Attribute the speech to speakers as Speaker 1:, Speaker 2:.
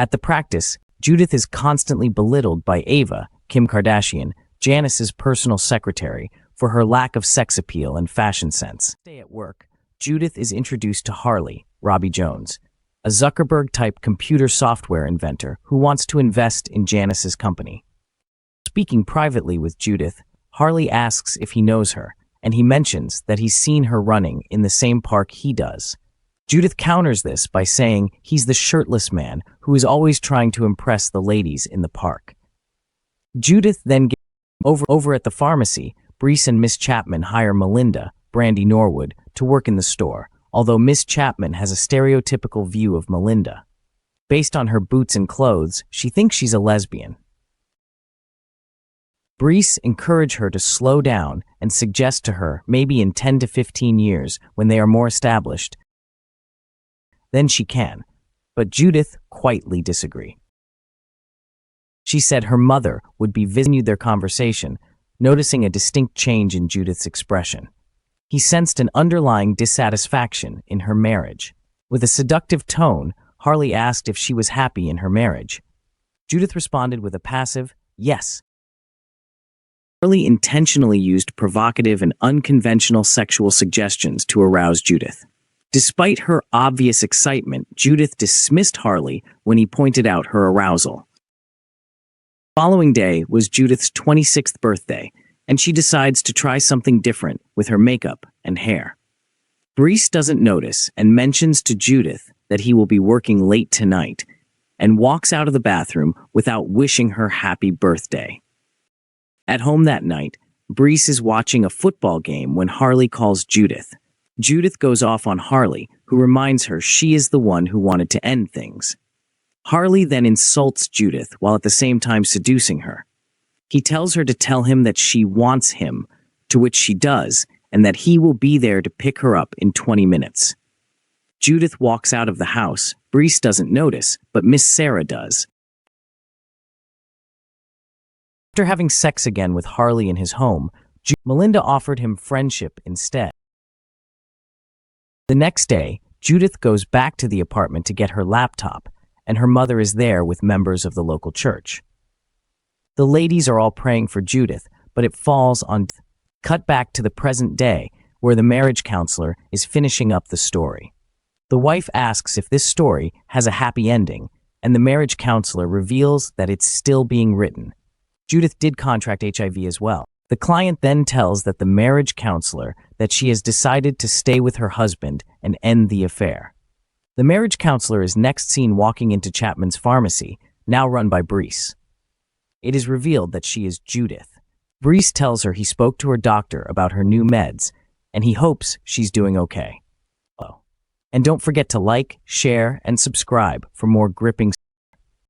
Speaker 1: At the practice, Judith is constantly belittled by Ava, Kim Kardashian, Janice's personal secretary, for her lack of sex appeal and fashion sense. At work, Judith is introduced to Harley, Robbie Jones, a Zuckerberg-type computer software inventor who wants to invest in Janice's company. Speaking privately with Judith, Harley asks if he knows her, and he mentions that he's seen her running in the same park he does. Judith counters this by saying he's the shirtless man who is always trying to impress the ladies in the park. Judith then gets over at the pharmacy. Brees and Miss Chapman hire Melinda, Brandy Norwood, to work in the store, although Miss Chapman has a stereotypical view of Melinda. Based on her boots and clothes, she thinks she's a lesbian. Brees encourages her to slow down and suggests to her maybe in 10 to 15 years, when they are more established, then she can, but Judith quietly disagrees. She said her mother would be visiting their conversation, noticing a distinct change in Judith's expression. He sensed an underlying dissatisfaction in her marriage. With a seductive tone, Harley asked if she was happy in her marriage. Judith responded with a passive, yes. Harley intentionally used provocative and unconventional sexual suggestions to arouse Judith. Despite her obvious excitement, Judith dismissed Harley when he pointed out her arousal. The following day was Judith's 26th birthday, and she decides to try something different with her makeup and hair. Brees doesn't notice and mentions to Judith that he will be working late tonight, and walks out of the bathroom without wishing her happy birthday. At home that night, Brees is watching a football game when Harley calls Judith. Judith goes off on Harley, who reminds her she is the one who wanted to end things. Harley then insults Judith while at the same time seducing her. He tells her to tell him that she wants him, to which she does, and that he will be there to pick her up in 20 minutes. Judith walks out of the house. Brees doesn't notice, but Miss Sarah does. After having sex again with Harley in his home, Melinda offered him friendship instead. The next day, Judith goes back to the apartment to get her laptop, and her mother is there with members of the local church. The ladies are all praying for Judith, but it falls on. Cut back to the present day, where the marriage counselor is finishing up the story. The wife asks if this story has a happy ending, and the marriage counselor reveals that it's still being written. Judith did contract HIV as well. The client then tells the marriage counselor that she has decided to stay with her husband and end the affair. The marriage counselor is next seen walking into Chapman's pharmacy, now run by Brees. It is revealed that she is Judith. Brees tells her he spoke to her doctor about her new meds, and he hopes she's doing okay. And don't forget to like, share, and subscribe for more gripping